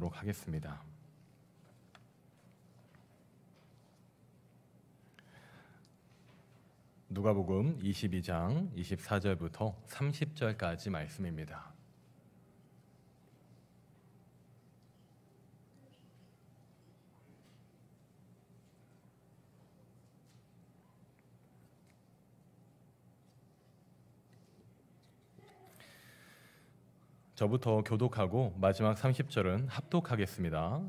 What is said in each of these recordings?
읽도록 하겠습니다. 누가복음 22장 24절부터 30절까지 말씀입니다. 저부터 교독하고 마지막 30절은 합독하겠습니다.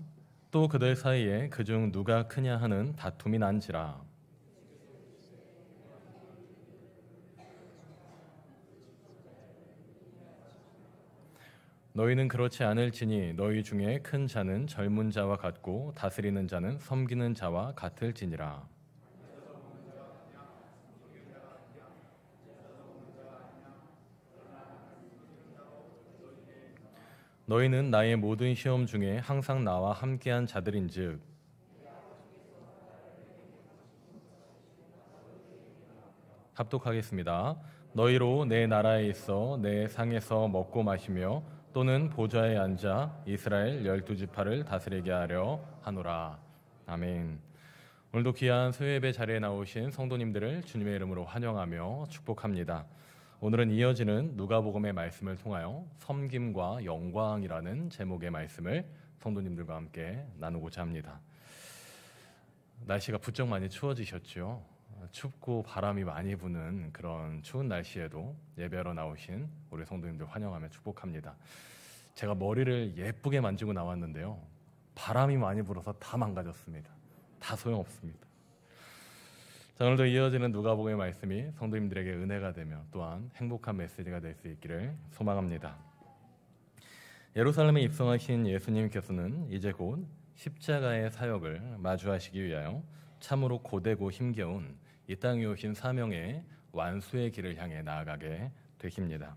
또 그들 사이에 그중 누가 크냐 하는 다툼이 난지라. 너희는 그렇지 않을지니 너희 중에 큰 자는 젊은 자와 같고 다스리는 자는 섬기는 자와 같을지니라. 너희는 나의 모든 시험 중에 항상 나와 함께한 자들인즉 합독하겠습니다. 너희로 내 나라에 있어 내 상에서 먹고 마시며 또는 보좌에 앉아 이스라엘 12지파를 다스리게 하려 하노라. 아멘. 오늘도 귀한 수요예배 자리에 나오신 성도님들을 주님의 이름으로 환영하며 축복합니다. 오늘은 이어지는 누가복음의 말씀을 통하여 섬김과 영광이라는 제목의 말씀을 성도님들과 함께 나누고자 합니다. 날씨가 부쩍 많이 추워지셨죠. 춥고 바람이 많이 부는 그런 추운 날씨에도 예배하러 나오신 우리 성도님들 환영하며 축복합니다. 제가 머리를 예쁘게 만지고 나왔는데요, 바람이 많이 불어서 다 망가졌습니다. 다 소용없습니다. 자, 오늘도 이어지는 누가복음의 말씀이 성도님들에게 은혜가 되며 또한 행복한 메시지가 될 수 있기를 소망합니다. 예루살렘에 입성하신 예수님께서는 이제 곧 십자가의 사역을 마주하시기 위하여 참으로 고되고 힘겨운 이 땅에 오신 사명의 완수의 길을 향해 나아가게 되십니다.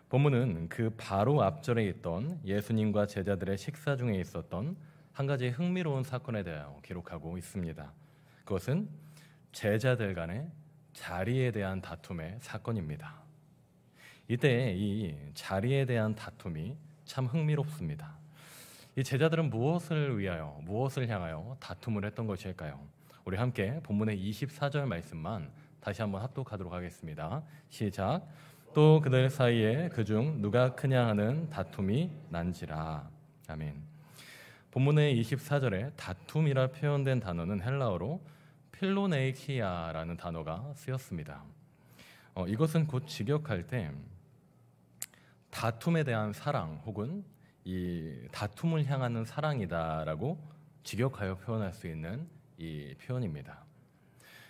본문은 그 바로 앞절에 있던 예수님과 제자들의 식사 중에 있었던 한 가지 흥미로운 사건에 대하여 기록하고 있습니다. 그것은 제자들 간의 자리에 대한 다툼의 사건입니다. 이때 이 자리에 대한 다툼이 참 흥미롭습니다. 이 제자들은 무엇을 위하여, 무엇을 향하여 다툼을 했던 것일까요? 우리 함께 본문의 24절 말씀만 다시 한번 합독하도록 하겠습니다. 시작. 또 그들 사이에 그중 누가 크냐 하는 다툼이 난지라. 아멘. 본문의 24절에 다툼이라 표현된 단어는 헬라어로 필로네이키아라는 단어가 쓰였습니다. 이것은 곧 직역할 때 다툼에 대한 사랑 혹은 이 다툼을 향하는 사랑이다라고 직역하여 표현할 수 있는 이 표현입니다.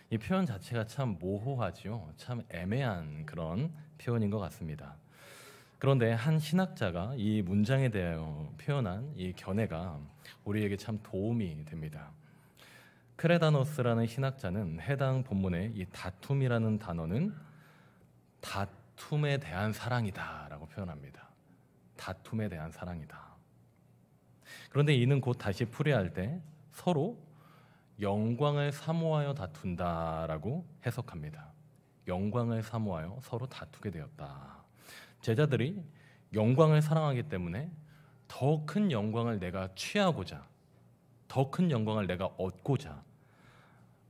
이 표현 자체가 참 모호하죠. 참 애매한 그런 표현인 것 같습니다. 그런데 한 신학자가 이 문장에 대하여 표현한 이 견해가 우리에게 참 도움이 됩니다. 크레다노스라는 신학자는 해당 본문의 이 다툼이라는 단어는 다툼에 대한 사랑이다 라고 표현합니다. 다툼에 대한 사랑이다. 그런데 이는 곧 다시 풀이할 때 서로 영광을 사모하여 다툰다라고 해석합니다. 영광을 사모하여 서로 다투게 되었다. 제자들이 영광을 사랑하기 때문에 더 큰 영광을 내가 취하고자, 더 큰 영광을 내가 얻고자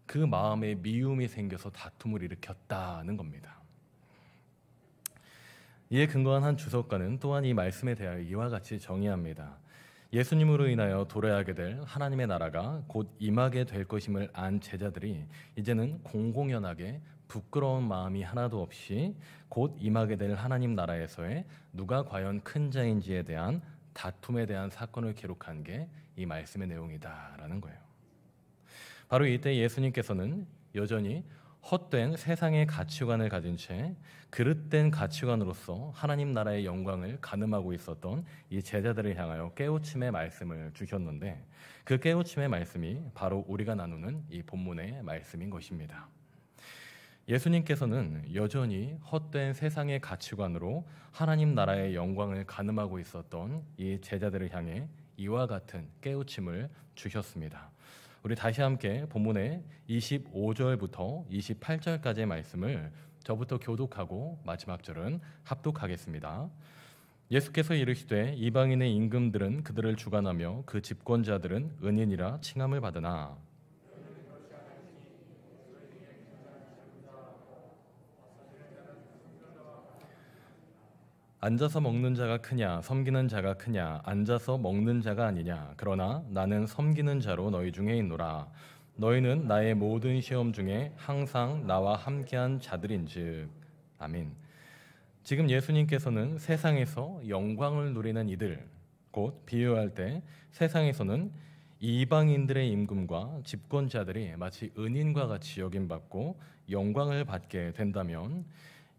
그 마음에 미움이 생겨서 다툼을 일으켰다는 겁니다. 이에 근거한 한 주석가는 또한 이 말씀에 대하여 이와 같이 정의합니다. 예수님으로 인하여 도래하게 될 하나님의 나라가 곧 임하게 될 것임을 안 제자들이 이제는 공공연하게 부끄러운 마음이 하나도 없이 곧 임하게 될 하나님 나라에서의 누가 과연 큰 자인지에 대한 다툼에 대한 사건을 기록한 게 이 말씀의 내용이다라는 거예요. 바로 이때 예수님께서는 여전히 헛된 세상의 가치관을 가진 채 그릇된 가치관으로서 하나님 나라의 영광을 가늠하고 있었던 이 제자들을 향하여 깨우침의 말씀을 주셨는데, 그 깨우침의 말씀이 바로 우리가 나누는 이 본문의 말씀인 것입니다. 예수님께서는 여전히 헛된 세상의 가치관으로 하나님 나라의 영광을 가늠하고 있었던 이 제자들을 향해 이와 같은 깨우침을 주셨습니다. 우리 다시 함께 본문의 25절부터 28절까지의 말씀을 저부터 교독하고 마지막 절은 합독하겠습니다. 예수께서 이르시되 이방인의 임금들은 그들을 주관하며 그 집권자들은 은인이라 칭함을 받으나 앉아서 먹는 자가 크냐 섬기는 자가 크냐 앉아서 먹는 자가 아니냐 그러나 나는 섬기는 자로 너희 중에 있노라. 너희는 나의 모든 시험 중에 항상 나와 함께한 자들인즉. 아멘. 지금 예수님께서는 세상에서 영광을 누리는 이들, 곧 비유할 때 세상에서는 이방인들의 임금과 집권자들이 마치 은인과 같이 여김받고 영광을 받게 된다면,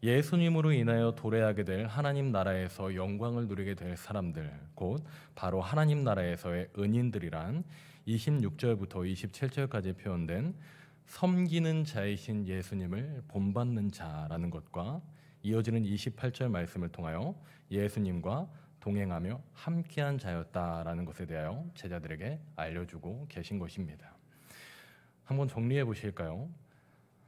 예수님으로 인하여 도래하게 될 하나님 나라에서 영광을 누리게 될 사람들, 곧 바로 하나님 나라에서의 은인들이란 26절부터 27절까지 표현된 섬기는 자이신 예수님을 본받는 자라는 것과 이어지는 28절 말씀을 통하여 예수님과 동행하며 함께한 자였다라는 것에 대하여 제자들에게 알려주고 계신 것입니다. 한번 정리해 보실까요?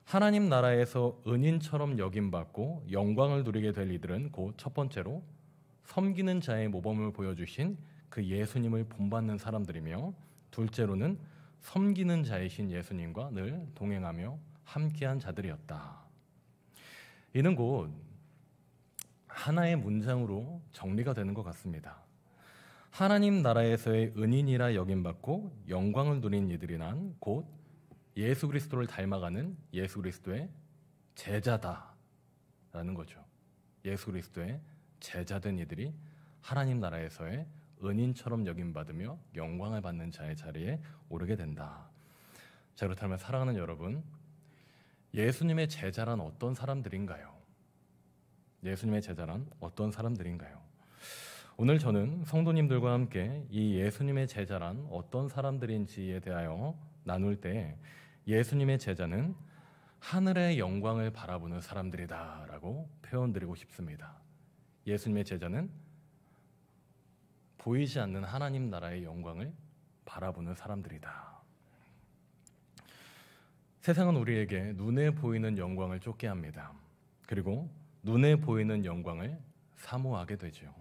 하나님 나라에서 은인처럼 여김받고 영광을 누리게 될 이들은 곧 첫 번째로 섬기는 자의 모범을 보여주신 그 예수님을 본받는 사람들이며, 둘째로는 섬기는 자이신 예수님과 늘 동행하며 함께한 자들이었다. 이는 곧 하나의 문장으로 정리가 되는 것 같습니다. 하나님 나라에서의 은인이라 여김받고 영광을 누린 이들이란 곧 예수 그리스도를 닮아가는 예수 그리스도의 제자다라는 거죠. 예수 그리스도의 제자된 이들이 하나님 나라에서의 은인처럼 여김받으며 영광을 받는 자의 자리에 오르게 된다. 자, 그렇다면 사랑하는 여러분, 예수님의 제자란 어떤 사람들인가요? 예수님의 제자란 어떤 사람들인가요? 오늘 저는 성도님들과 함께 이 예수님의 제자란 어떤 사람들인지에 대하여 나눌 때 예수님의 제자는 하늘의 영광을 바라보는 사람들이다라고 표현드리고 싶습니다. 예수님의 제자는 보이지 않는 하나님 나라의 영광을 바라보는 사람들이다. 세상은 우리에게 눈에 보이는 영광을 쫓게 합니다. 그리고 눈에 보이는 영광을 사모하게 되죠.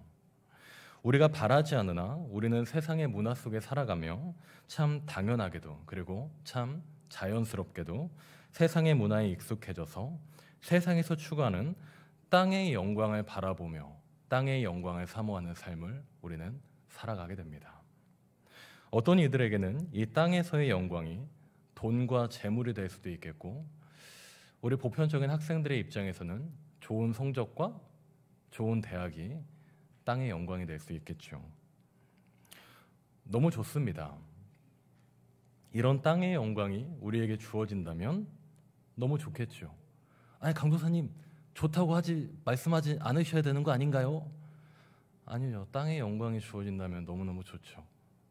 우리가 바라지 않으나 우리는 세상의 문화 속에 살아가며 참 당연하게도 그리고 참 자연스럽게도 세상의 문화에 익숙해져서 세상에서 추구하는 땅의 영광을 바라보며 땅의 영광을 사모하는 삶을 우리는 살아가게 됩니다. 어떤 이들에게는 이 땅에서의 영광이 돈과 재물이 될 수도 있겠고, 우리 보편적인 학생들의 입장에서는 좋은 성적과 좋은 대학이 땅의 영광이 될 수 있겠죠. 너무 좋습니다. 이런 땅의 영광이 우리에게 주어진다면 너무 좋겠죠. 아니, 강도사님 좋다고 말씀하지 않으셔야 되는 거 아닌가요? 아니요. 땅의 영광이 주어진다면 너무너무 좋죠.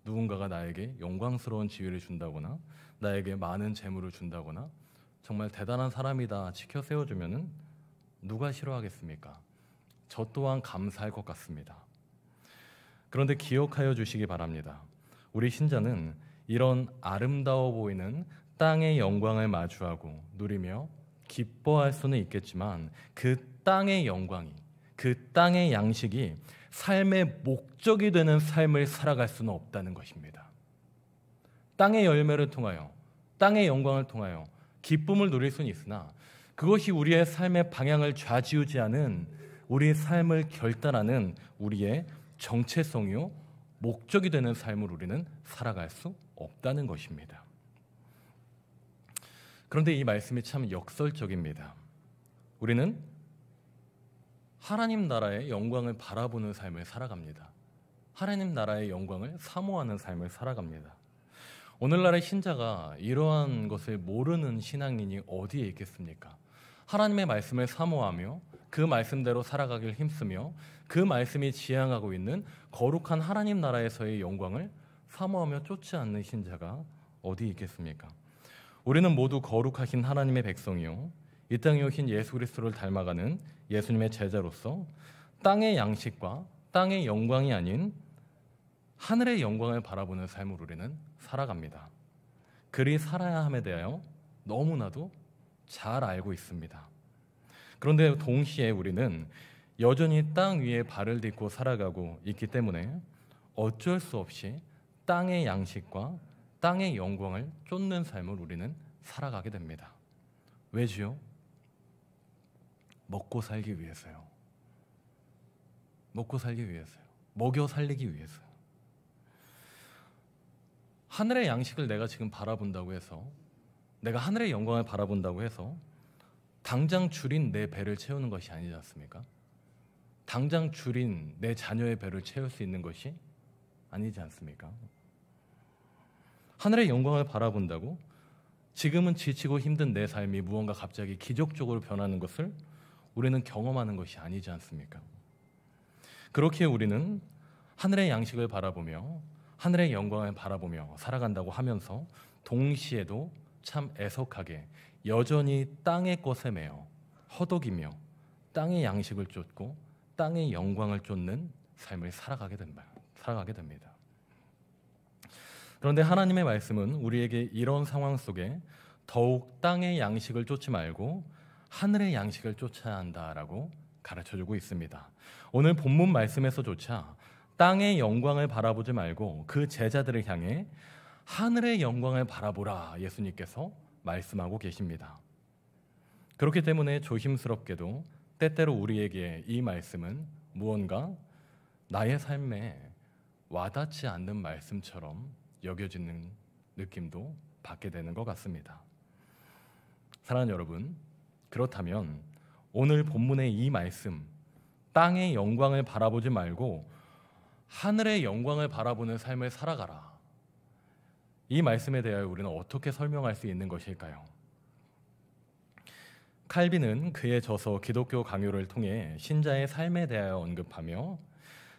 누군가가 나에게 영광스러운 지위를 준다거나 나에게 많은 재물을 준다거나 정말 대단한 사람이다 치켜 세워주면은 누가 싫어하겠습니까? 저 또한 감사할 것 같습니다. 그런데 기억하여 주시기 바랍니다. 우리 신자는 이런 아름다워 보이는 땅의 영광을 마주하고 누리며 기뻐할 수는 있겠지만 그 땅의 영광이, 그 땅의 양식이 삶의 목적이 되는 삶을 살아갈 수는 없다는 것입니다. 땅의 열매를 통하여, 땅의 영광을 통하여 기쁨을 누릴 수는 있으나 그것이 우리의 삶의 방향을 좌지우지하는, 우리의 삶을 결단하는 우리의 정체성이요 목적이 되는 삶을 우리는 살아갈 수 없다는 것입니다. 그런데 이 말씀이 참 역설적입니다. 우리는 하나님 나라의 영광을 바라보는 삶을 살아갑니다. 하나님 나라의 영광을 사모하는 삶을 살아갑니다. 오늘날의 신자가 이러한 것을 모르는 신앙인이 어디에 있겠습니까? 하나님의 말씀을 사모하며 그 말씀대로 살아가길 힘쓰며 그 말씀이 지향하고 있는 거룩한 하나님 나라에서의 영광을 사모하며 쫓지 않는 신자가 어디 있겠습니까? 우리는 모두 거룩하신 하나님의 백성이요 이 땅에 오신 예수 그리스도를 닮아가는 예수님의 제자로서 땅의 양식과 땅의 영광이 아닌 하늘의 영광을 바라보는 삶을 우리는 살아갑니다. 그리 살아야 함에 대하여 너무나도 잘 알고 있습니다. 그런데 동시에 우리는 여전히 땅 위에 발을 딛고 살아가고 있기 때문에 어쩔 수 없이 땅의 양식과 땅의 영광을 쫓는 삶을 우리는 살아가게 됩니다. 왜지요? 먹고 살기 위해서요. 먹고 살기 위해서요. 먹여 살리기 위해서요. 하늘의 양식을 내가 지금 바라본다고 해서, 내가 하늘의 영광을 바라본다고 해서 당장 줄인 내 배를 채우는 것이 아니지 않습니까? 당장 줄인 내 자녀의 배를 채울 수 있는 것이 아니지 않습니까? 하늘의 영광을 바라본다고 지금은 지치고 힘든 내 삶이 무언가 갑자기 기적적으로 변하는 것을 우리는 경험하는 것이 아니지 않습니까? 그렇게 우리는 하늘의 양식을 바라보며 하늘의 영광을 바라보며 살아간다고 하면서 동시에도 참 애석하게 여전히 땅의 것에 매여 허덕이며 땅의 양식을 쫓고 땅의 영광을 쫓는 삶을 살아가게 됩니다. 그런데 하나님의 말씀은 우리에게 이런 상황 속에 더욱 땅의 양식을 쫓지 말고 하늘의 양식을 쫓아야 한다라고 가르쳐주고 있습니다. 오늘 본문 말씀에서조차 땅의 영광을 바라보지 말고 그 제자들을 향해 하늘의 영광을 바라보라 예수님께서 말씀하고 계십니다. 그렇기 때문에 조심스럽게도 때때로 우리에게 이 말씀은 무언가 나의 삶에 와닿지 않는 말씀처럼 여겨지는 느낌도 받게 되는 것 같습니다. 사랑하는 여러분, 그렇다면 오늘 본문의 이 말씀, 땅의 영광을 바라보지 말고 하늘의 영광을 바라보는 삶을 살아가라, 이 말씀에 대하여 우리는 어떻게 설명할 수 있는 것일까요? 칼빈은 그의 저서 기독교 강요를 통해 신자의 삶에 대하여 언급하며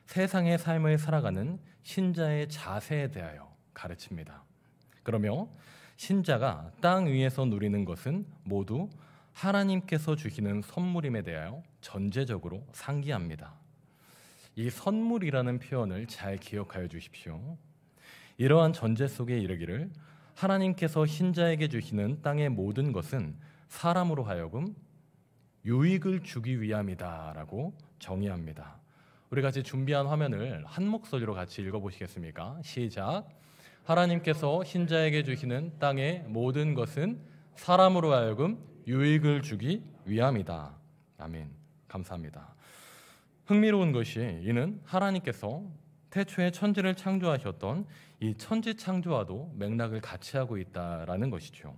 세상의 삶을 살아가는 신자의 자세에 대하여 가르칩니다. 그러며 신자가 땅 위에서 누리는 것은 모두 하나님께서 주시는 선물임에 대하여 전제적으로 상기합니다. 이 선물이라는 표현을 잘 기억하여 주십시오. 이러한 전제 속에 이르기를 하나님께서 신자에게 주시는 땅의 모든 것은 사람으로 하여금 유익을 주기 위함이다라고 정의합니다. 우리 같이 준비한 화면을 한 목소리로 같이 읽어보시겠습니까? 시작. 하나님께서 신자에게 주시는 땅의 모든 것은 사람으로 하여금 유익을 주기 위함이다. 아멘. 감사합니다. 흥미로운 것이 이는 하나님께서 태초에 천지를 창조하셨던 이 천지 창조와도 맥락을 같이 하고 있다라는 것이죠.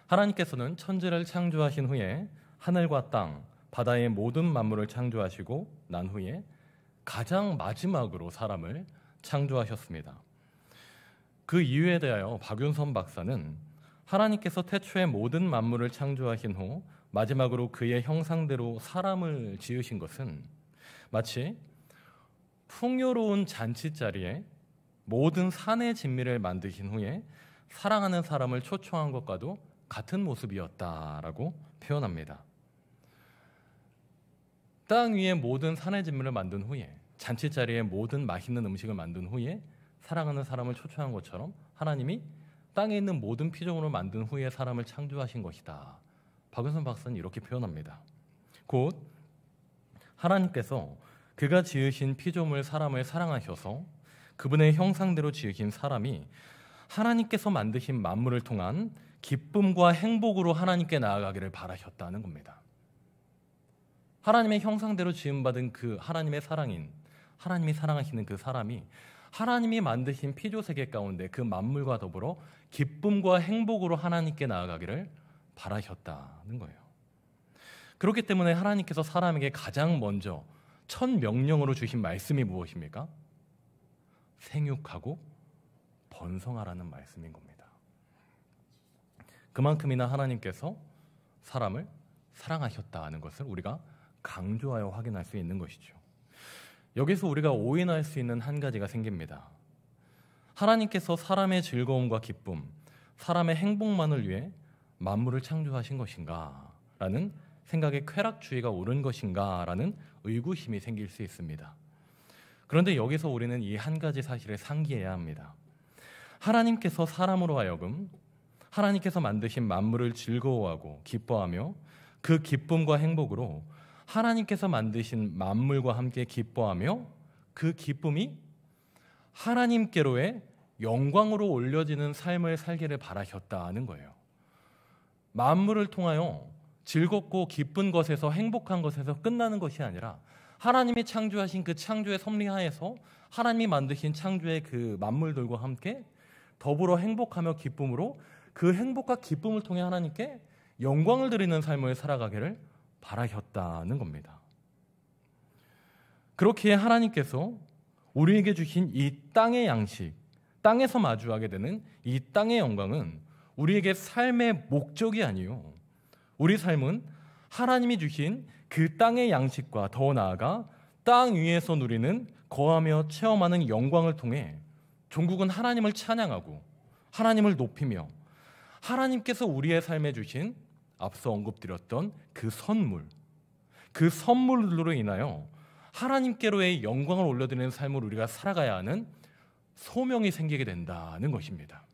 하나님께서는 천지를 창조하신 후에 하늘과 땅, 바다의 모든 만물을 창조하시고 난 후에 가장 마지막으로 사람을 창조하셨습니다. 그 이유에 대하여 박윤선 박사는 하나님께서 태초에 모든 만물을 창조하신 후 마지막으로 그의 형상대로 사람을 지으신 것은 마치 풍요로운 잔치자리에 모든 산의 진미를 만드신 후에 사랑하는 사람을 초청한 것과도 같은 모습이었다라고 표현합니다. 땅 위에 모든 산의 진미를 만든 후에 잔치자리에 모든 맛있는 음식을 만든 후에 사랑하는 사람을 초청한 것처럼 하나님이 땅에 있는 모든 피조물을 만든 후에 사람을 창조하신 것이다. 박은선 박사는 이렇게 표현합니다. 곧 하나님께서 그가 지으신 피조물 사람을 사랑하셔서 그분의 형상대로 지으신 사람이 하나님께서 만드신 만물을 통한 기쁨과 행복으로 하나님께 나아가기를 바라셨다는 겁니다. 하나님의 형상대로 지음받은 그 하나님의 사랑인, 하나님이 사랑하시는 그 사람이 하나님이 만드신 피조세계 가운데 그 만물과 더불어 기쁨과 행복으로 하나님께 나아가기를 바라셨다는 거예요. 그렇기 때문에 하나님께서 사람에게 가장 먼저 첫 명령으로 주신 말씀이 무엇입니까? 생육하고 번성하라는 말씀인 겁니다. 그만큼이나 하나님께서 사람을 사랑하셨다는 것을 우리가 강조하여 확인할 수 있는 것이죠. 여기서 우리가 오인할 수 있는 한 가지가 생깁니다. 하나님께서 사람의 즐거움과 기쁨, 사람의 행복만을 위해 만물을 창조하신 것인가? 라는 생각에 쾌락주의가 옳은 것인가? 라는 의구심이 생길 수 있습니다. 그런데 여기서 우리는 이 한 가지 사실을 상기해야 합니다. 하나님께서 사람으로 하여금 하나님께서 만드신 만물을 즐거워하고 기뻐하며 그 기쁨과 행복으로 하나님께서 만드신 만물과 함께 기뻐하며 그 기쁨이 하나님께로의 영광으로 올려지는 삶을 살기를 바라셨다는 거예요. 만물을 통하여 즐겁고 기쁜 것에서, 행복한 것에서 끝나는 것이 아니라 하나님이 창조하신 그 창조의 섭리 하에서 하나님이 만드신 창조의 그 만물들과 함께 더불어 행복하며 기쁨으로 그 행복과 기쁨을 통해 하나님께 영광을 드리는 삶을 살아가기를 바라셨다는 겁니다. 그렇기에 하나님께서 우리에게 주신 이 땅의 양식, 땅에서 마주하게 되는 이 땅의 영광은 우리에게 삶의 목적이 아니요, 우리 삶은 하나님이 주신 그 땅의 양식과 더 나아가 땅 위에서 누리는, 거하며 체험하는 영광을 통해 종국은 하나님을 찬양하고 하나님을 높이며 하나님께서 우리의 삶에 주신 앞서 언급드렸던 그 선물로 인하여 하나님께로의 영광을 올려드리는 삶을 우리가 살아가야 하는 소명이 생기게 된다는 것입니다.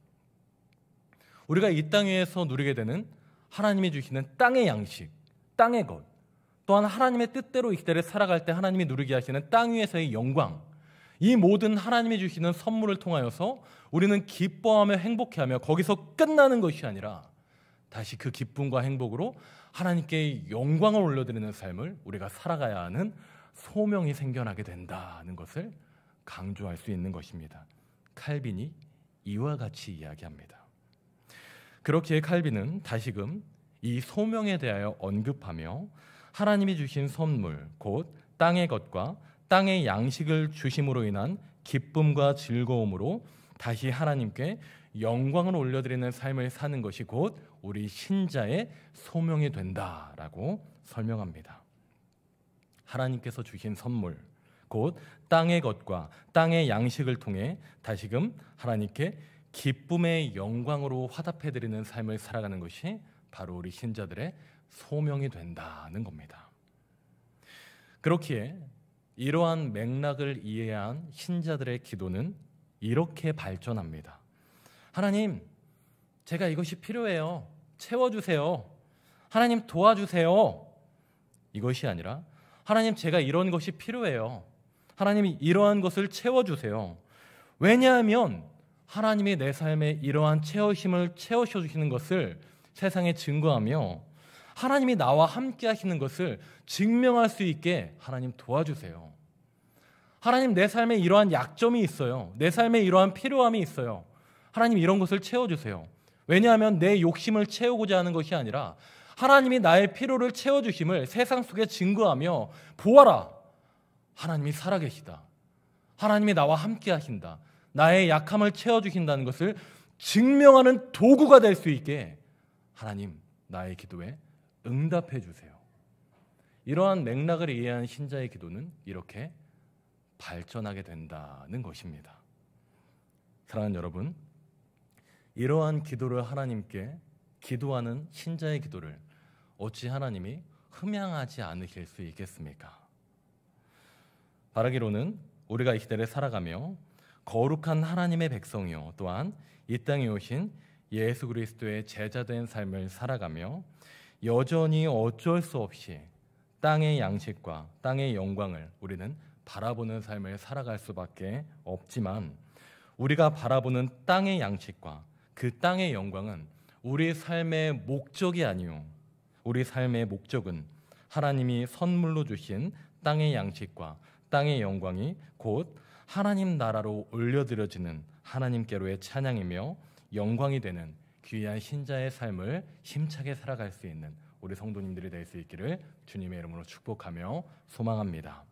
우리가 이 땅 위에서 누리게 되는 하나님이 주시는 땅의 양식, 땅의 것, 또한 하나님의 뜻대로 이 시대를 살아갈 때 하나님이 누리게 하시는 땅 위에서의 영광, 이 모든 하나님이 주시는 선물을 통하여서 우리는 기뻐하며 행복해하며 거기서 끝나는 것이 아니라 다시 그 기쁨과 행복으로 하나님께 영광을 올려드리는 삶을 우리가 살아가야 하는 소명이 생겨나게 된다는 것을 강조할 수 있는 것입니다. 칼빈이 이와 같이 이야기합니다. 그렇기에 칼빈은 다시금 이 소명에 대하여 언급하며 하나님이 주신 선물, 곧 땅의 것과 땅의 양식을 주심으로 인한 기쁨과 즐거움으로 다시 하나님께 영광을 올려드리는 삶을 사는 것이 곧 우리 신자의 소명이 된다라고 설명합니다. 하나님께서 주신 선물, 곧 땅의 것과 땅의 양식을 통해 다시금 하나님께 기쁨의 영광으로 화답해드리는 삶을 살아가는 것이 바로 우리 신자들의 소명이 된다는 겁니다. 그렇기에 이러한 맥락을 이해한 신자들의 기도는 이렇게 발전합니다. 하나님, 제가 이것이 필요해요. 채워주세요. 하나님, 도와주세요. 이것이 아니라 하나님, 제가 이런 것이 필요해요. 하나님이 이러한 것을 채워주세요. 왜냐하면 하나님이 내 삶에 이러한 채우심을 채워주시는 것을 세상에 증거하며 하나님이 나와 함께 하시는 것을 증명할 수 있게 하나님 도와주세요. 하나님, 내 삶에 이러한 약점이 있어요. 내 삶에 이러한 필요함이 있어요. 하나님, 이런 것을 채워주세요. 왜냐하면 내 욕심을 채우고자 하는 것이 아니라 하나님이 나의 필요를 채워주심을 세상 속에 증거하며 보아라, 하나님이 살아계시다. 하나님이 나와 함께 하신다. 나의 약함을 채워주신다는 것을 증명하는 도구가 될 수 있게 하나님, 나의 기도에 응답해 주세요. 이러한 맥락을 이해한 신자의 기도는 이렇게 발전하게 된다는 것입니다. 사랑하는 여러분, 이러한 기도를 하나님께 기도하는 신자의 기도를 어찌 하나님이 흠양하지 않으실 수 있겠습니까? 바라기로는 우리가 이 시대를 살아가며 거룩한 하나님의 백성이요, 또한 이 땅에 오신 예수 그리스도의 제자된 삶을 살아가며 여전히 어쩔 수 없이 땅의 양식과 땅의 영광을 우리는 바라보는 삶을 살아갈 수밖에 없지만, 우리가 바라보는 땅의 양식과 그 땅의 영광은 우리 삶의 목적이 아니요, 우리 삶의 목적은 하나님이 선물로 주신 땅의 양식과 땅의 영광이 곧 하나님 나라로 올려드려지는 하나님께로의 찬양이며 영광이 되는 귀한 신자의 삶을 힘차게 살아갈 수 있는 우리 성도님들이 될 수 있기를 주님의 이름으로 축복하며 소망합니다.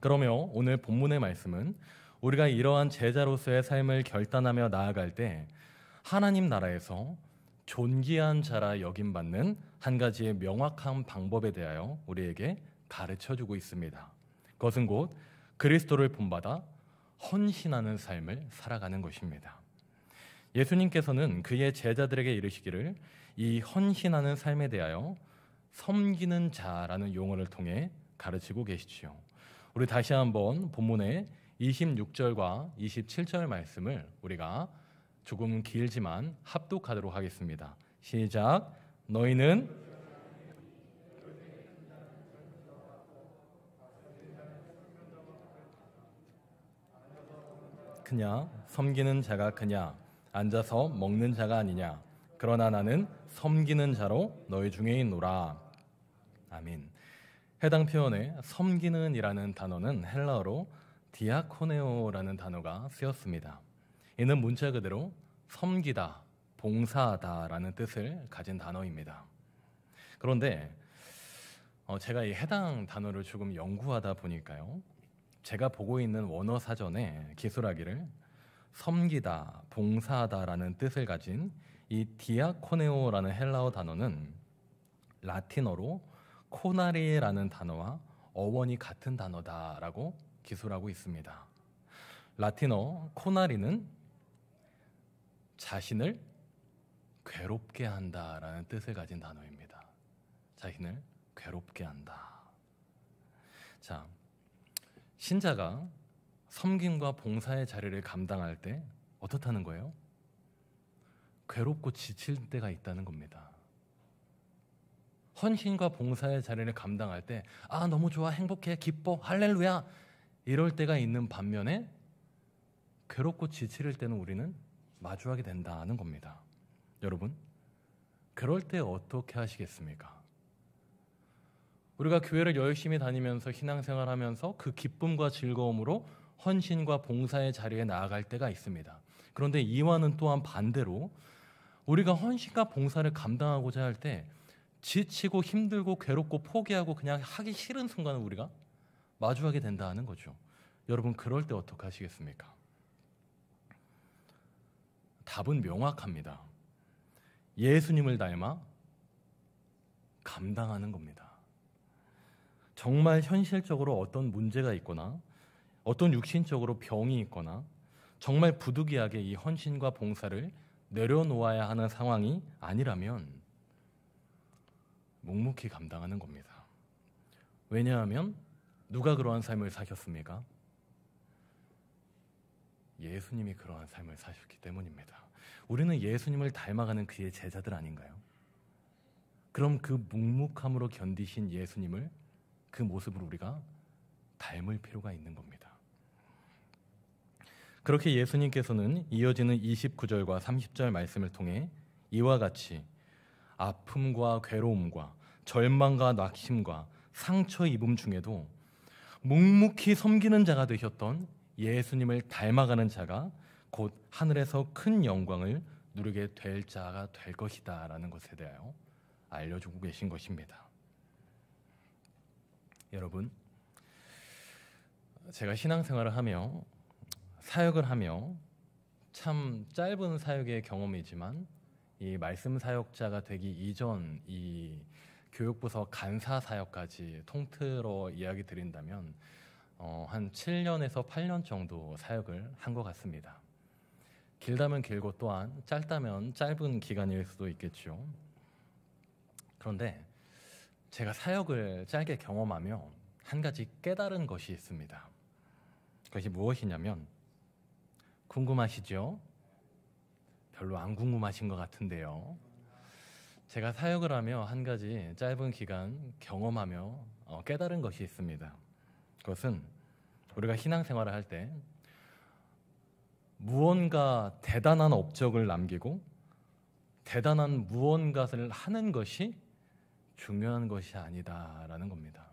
그러며 오늘 본문의 말씀은 우리가 이러한 제자로서의 삶을 결단하며 나아갈 때 하나님 나라에서 존귀한 자라 여김받는 한 가지의 명확한 방법에 대하여 우리에게 가르쳐주고 있습니다. 그것은 곧 그리스도를 본받아 헌신하는 삶을 살아가는 것입니다. 예수님께서는 그의 제자들에게 이르시기를 이 헌신하는 삶에 대하여 섬기는 자라는 용어를 통해 가르치고 계시지요. 우리 다시 한번 본문의 26절과 27절 말씀을 우리가 조금 길지만 합독하도록 하겠습니다. 시작. 너희는 크냐? 섬기는 자가 크냐? 앉아서 먹는 자가 아니냐? 그러나 나는 섬기는 자로 너희 중에 있노라. 아멘. 해당 표현에 섬기는이라는 단어는 헬라어로 디아코네오라는 단어가 쓰였습니다. 이는 문자 그대로 섬기다, 봉사하다라는 뜻을 가진 단어입니다. 그런데 제가 이 해당 단어를 조금 연구하다 보니까요, 제가 보고 있는 원어 사전에 기술하기를 섬기다, 봉사하다라는 뜻을 가진 이 디아코네오라는 헬라어 단어는 라틴어로 코나리라는 단어와 어원이 같은 단어다라고 기술하고 있습니다. 라틴어 코나리는 자신을 괴롭게 한다라는 뜻을 가진 단어입니다. 자신을 괴롭게 한다. 자, 신자가 섬김과 봉사의 자리를 감당할 때 어떻다는 거예요? 괴롭고 지칠 때가 있다는 겁니다. 헌신과 봉사의 자리를 감당할 때 너무 좋아, 행복해, 기뻐, 할렐루야 이럴 때가 있는 반면에 괴롭고 지칠 때는 우리는 마주하게 된다는 겁니다. 여러분, 그럴 때 어떻게 하시겠습니까? 우리가 교회를 열심히 다니면서 신앙생활하면서 그 기쁨과 즐거움으로 헌신과 봉사의 자리에 나아갈 때가 있습니다. 그런데 이와는 또한 반대로 우리가 헌신과 봉사를 감당하고자 할 때 지치고 힘들고 괴롭고 포기하고 그냥 하기 싫은 순간을 우리가 마주하게 된다는 거죠. 여러분, 그럴 때 어떻게 하시겠습니까? 답은 명확합니다. 예수님을 닮아 감당하는 겁니다. 정말 현실적으로 어떤 문제가 있거나 어떤 육신적으로 병이 있거나 정말 부득이하게 이 헌신과 봉사를 내려놓아야 하는 상황이 아니라면 묵묵히 감당하는 겁니다. 왜냐하면 누가 그러한 삶을 사셨습니까? 예수님이 그러한 삶을 사셨기 때문입니다. 우리는 예수님을 닮아가는 그의 제자들 아닌가요? 그럼 그 묵묵함으로 견디신 예수님을 그 모습으로 우리가 닮을 필요가 있는 겁니다. 그렇게 예수님께서는 이어지는 29절과 30절 말씀을 통해 이와 같이 아픔과 괴로움과 절망과 낙심과 상처 입음 중에도 묵묵히 섬기는 자가 되셨던 예수님을 닮아가는 자가 곧 하늘에서 큰 영광을 누리게 될 자가 될 것이다 라는 것에 대하여 알려주고 계신 것입니다. 여러분, 제가 신앙생활을 하며 사역을 하며 참 짧은 사역의 경험이지만 이 말씀 사역자가 되기 이전 이 교육부서 간사 사역까지 통틀어 이야기 드린다면 한 7년에서 8년 정도 사역을 한 것 같습니다. 길다면 길고 또한 짧다면 짧은 기간일 수도 있겠죠. 그런데 제가 사역을 짧게 경험하며 한 가지 깨달은 것이 있습니다. 그것이 무엇이냐면, 궁금하시죠? 별로 안 궁금하신 것 같은데요. 제가 사역을 하며 한 가지 짧은 기간 경험하며 깨달은 것이 있습니다. 그것은 우리가 신앙생활을 할 때 무언가 대단한 업적을 남기고 대단한 무언가를 하는 것이 중요한 것이 아니다라는 겁니다.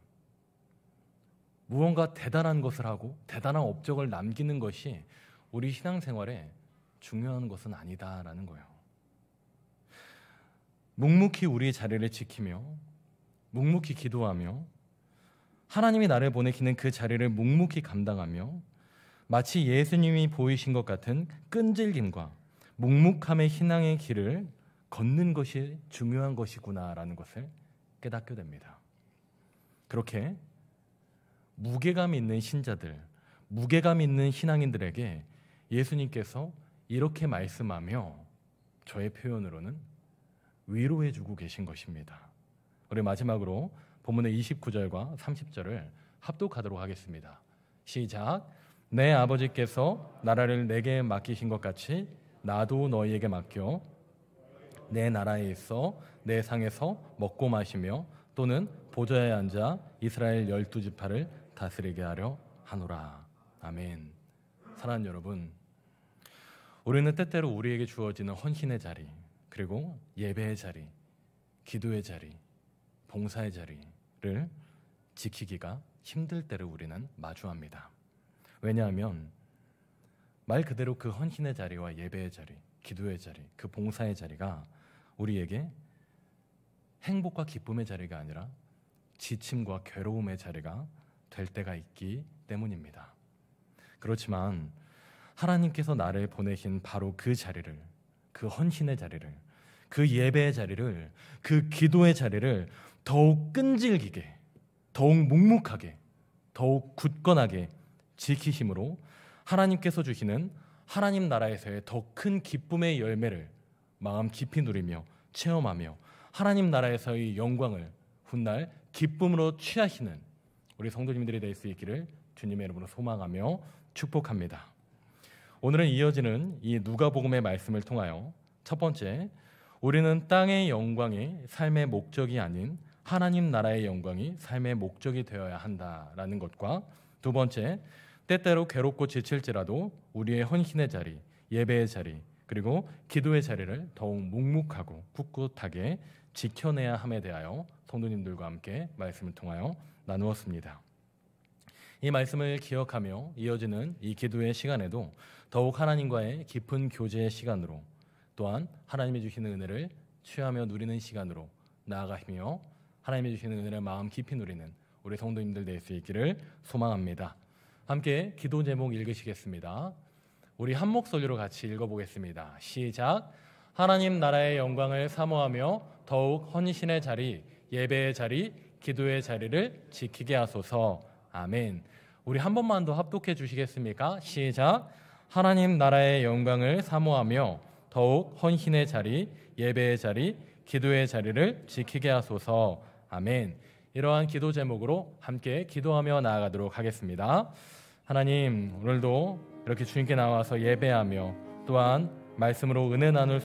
무언가 대단한 것을 하고 대단한 업적을 남기는 것이 우리 신앙생활에 중요한 것은 아니다라는 거예요. 묵묵히 우리의 자리를 지키며 묵묵히 기도하며 하나님이 나를 보내시는 그 자리를 묵묵히 감당하며 마치 예수님이 보이신 것 같은 끈질김과 묵묵함의 신앙의 길을 걷는 것이 중요한 것이구나라는 것을 깨닫게 됩니다. 그렇게 무게감 있는 신자들, 무게감 있는 신앙인들에게 예수님께서 이렇게 말씀하며 저의 표현으로는 위로해주고 계신 것입니다. 우리 마지막으로 본문의 29절과 30절을 합독하도록 하겠습니다. 시작. 내 아버지께서 나라를 내게 맡기신 것 같이 나도 너희에게 맡겨 내 나라에 있어 내 상에서 먹고 마시며 또는 보좌에 앉아 이스라엘 12지파를 다스리게 하려 하노라. 아멘. 사랑하는 여러분, 우리는 때때로 우리에게 주어지는 헌신의 자리, 그리고 예배의 자리, 기도의 자리, 봉사의 자리를 지키기가 힘들 때를 우리는 마주합니다. 왜냐하면 말 그대로 그 헌신의 자리와 예배의 자리, 기도의 자리, 그 봉사의 자리가 우리에게 행복과 기쁨의 자리가 아니라 지침과 괴로움의 자리가 될 때가 있기 때문입니다. 그렇지만 하나님께서 나를 보내신 바로 그 자리를, 그 헌신의 자리를, 그 예배의 자리를, 그 기도의 자리를 더욱 끈질기게, 더욱 묵묵하게, 더욱 굳건하게 지키심으로 하나님께서 주시는 하나님 나라에서의 더 큰 기쁨의 열매를 마음 깊이 누리며 체험하며 하나님 나라에서의 영광을 훗날 기쁨으로 취하시는 우리 성도님들이 될 수 있기를 주님의 이름으로 소망하며 축복합니다. 오늘은 이어지는 이 누가복음의 말씀을 통하여 첫 번째, 우리는 땅의 영광이 삶의 목적이 아닌 하나님 나라의 영광이 삶의 목적이 되어야 한다라는 것과, 두 번째, 때때로 괴롭고 지칠지라도 우리의 헌신의 자리, 예배의 자리, 그리고 기도의 자리를 더욱 묵묵하고 꿋꿋하게 지켜내야 함에 대하여 성도님들과 함께 말씀을 통하여 나누었습니다. 이 말씀을 기억하며 이어지는 이 기도의 시간에도 더욱 하나님과의 깊은 교제의 시간으로, 또한 하나님이 주시는 은혜를 취하며 누리는 시간으로 나아가시며 하나님이 주시는 은혜를 마음 깊이 누리는 우리 성도님들 될 수 있기를 소망합니다. 함께 기도 제목 읽으시겠습니다. 우리 한 목소리로 같이 읽어보겠습니다. 시작. 하나님 나라의 영광을 사모하며 더욱 헌신의 자리, 예배의 자리, 기도의 자리를 지키게 하소서. 아멘. 우리 한 번만 더 합독해 주시겠습니까? 시작. 하나님 나라의 영광을 사모하며 더욱 헌신의 자리, 예배의 자리, 기도의 자리를 지키게 하소서. 아멘. 이러한 기도 제목으로 함께 기도하며 나아가도록 하겠습니다. 하나님, 오늘도 이렇게 주님께 나와서 예배하며 또한 말씀으로 은혜 나눌